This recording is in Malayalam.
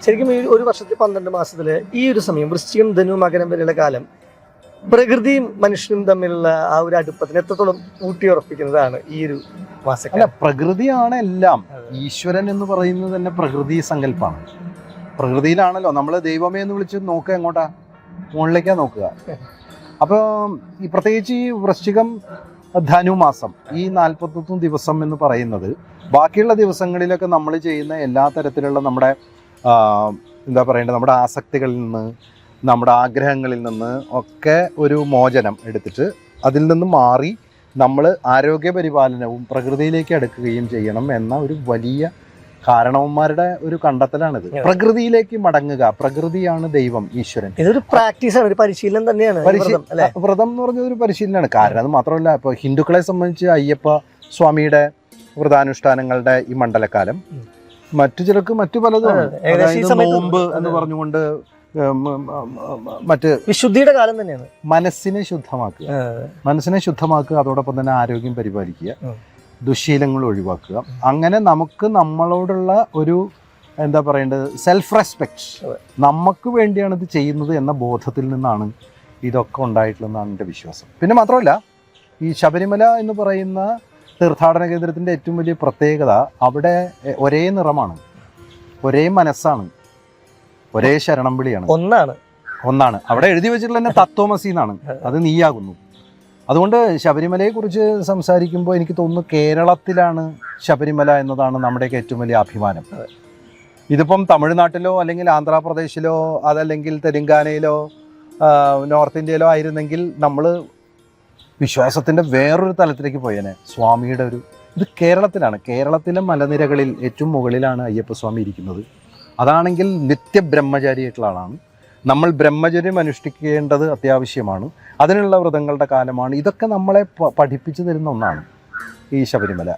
ശരിക്കും ഈ ഒരു വർഷത്തിൽ 12 മാസത്തില് ഈ ഒരു സമയം വൃശ്ചികം ധനു മകരം വരെയുള്ള കാലം പ്രകൃതിയും മനുഷ്യനും തമ്മിലുള്ള ആ ഒരു അടുപ്പത്തിന് എത്രത്തോളം ഊട്ടിയുറപ്പിക്കുന്നതാണ് ഈ ഒരു മാസം. അല്ല, പ്രകൃതിയാണ് എല്ലാം. ഈശ്വരൻ എന്ന് പറയുന്നത് തന്നെ പ്രകൃതി സങ്കല്പമാണ്. പ്രകൃതിയിലാണല്ലോ നമ്മൾ ദൈവമേ എന്ന് വിളിച്ച് നോക്കുക. എങ്ങോട്ടാ? മുകളിലേക്കാ നോക്കുക. അപ്പോൾ ഈ പ്രത്യേകിച്ച് ഈ വൃശ്ചികം ധനുമാസം ഈ 41 ദിവസം എന്ന് പറയുന്നത് ബാക്കിയുള്ള ദിവസങ്ങളിലൊക്കെ നമ്മൾ ചെയ്യുന്ന എല്ലാ തരത്തിലുള്ള നമ്മുടെ എന്താ പറയേണ്ടത്, നമ്മുടെ ആസക്തികളിൽ നിന്ന്, നമ്മുടെ ആഗ്രഹങ്ങളിൽ നിന്ന് ഒക്കെ ഒരു മോചനം എടുത്തിട്ട് അതിൽ നിന്ന് മാറി നമ്മൾ ആരോഗ്യപരിപാലനവും പ്രകൃതിയിലേക്ക് അടുക്കുകയും ചെയ്യണം എന്ന ഒരു വലിയ കാരണവന്മാരുടെ ഒരു കണ്ടെത്തലാണിത്. പ്രകൃതിയിലേക്ക് മടങ്ങുക. പ്രകൃതിയാണ് ദൈവം, ഈശ്വരൻ. ഇതൊരു പ്രാക്ടീസാണ്, ഒരു പരിശീലനം തന്നെയാണ്. വ്രതം എന്ന് പറഞ്ഞ ഒരു പരിശീലനമാണ്. കാരണം അത് മാത്രമല്ല, ഇപ്പോൾ ഹിന്ദുക്കളെ സംബന്ധിച്ച് അയ്യപ്പ സ്വാമിയുടെ വ്രതാനുഷ്ഠാനങ്ങളുടെ ഈ മണ്ഡലക്കാലം മറ്റു ചിലർക്ക് മറ്റു പലതും, നോമ്പ് എന്ന് പറഞ്ഞുകൊണ്ട് മറ്റ് വിശുദ്ധിയുടെ കാലം തന്നെയാണ്. മനസ്സിനെ ശുദ്ധമാക്കുക, അതോടൊപ്പം തന്നെ ആരോഗ്യം പരിപാലിക്കുക, ദുശ്ശീലങ്ങൾ ഒഴിവാക്കുക. അങ്ങനെ നമുക്ക് നമ്മളോടുള്ള ഒരു എന്താ പറയേണ്ടത്, സെൽഫ് റെസ്പെക്ട്, നമുക്ക് വേണ്ടിയാണ് ഇത് ചെയ്യുന്നത് എന്ന ബോധത്തിൽ നിന്നാണ് ഇതൊക്കെ ഉണ്ടായിട്ടുള്ളതെന്നാണ് എൻ്റെ വിശ്വാസം. പിന്നെ മാത്രമല്ല, ഈ ശബരിമല എന്ന് പറയുന്ന തീർത്ഥാടന കേന്ദ്രത്തിൻ്റെ ഏറ്റവും വലിയ പ്രത്യേകത അവിടെ ഒരേ നിറമാണ്, ഒരേ മനസ്സാണ്, ഒരേ ശരണം വിളിയാണ്, ഒന്നാണ്. അവിടെ എഴുതി വെച്ചിട്ടുള്ള തന്നെ തത്വമസി എന്നാണ്, അത് നീയാകുന്നു. അതുകൊണ്ട് ശബരിമലയെക്കുറിച്ച് സംസാരിക്കുമ്പോൾ എനിക്ക് തോന്നുന്നു കേരളത്തിലാണ് ശബരിമല എന്നതാണ് നമ്മുടെയൊക്കെ ഏറ്റവും വലിയ അഭിമാനം. ഇതിപ്പം തമിഴ്നാട്ടിലോ അല്ലെങ്കിൽ ആന്ധ്രാപ്രദേശിലോ അതല്ലെങ്കിൽ തെലുങ്കാനയിലോ നോർത്ത് ഇന്ത്യയിലോ ആയിരുന്നെങ്കിൽ നമ്മൾ വിശ്വാസത്തിൻ്റെ വേറൊരു തലത്തിലേക്ക് പോയേനെ. സ്വാമിയുടെ ഇത് കേരളത്തിലാണ്. കേരളത്തിലെ മലനിരകളിൽ ഏറ്റവും മുകളിലാണ് അയ്യപ്പസ്വാമി ഇരിക്കുന്നത്. അതാണെങ്കിൽ നിത്യബ്രഹ്മചാരിയായിട്ടുള്ള ആളാണ്. നമ്മൾ ബ്രഹ്മചര്യം അനുഷ്ഠിക്കേണ്ടത് അത്യാവശ്യമാണ്. അതിനുള്ള വ്രതങ്ങളുടെ കാലമാണ്. ഇതൊക്കെ നമ്മളെ പഠിപ്പിച്ചു തരുന്ന ഒന്നാണ് ഈ ശബരിമല.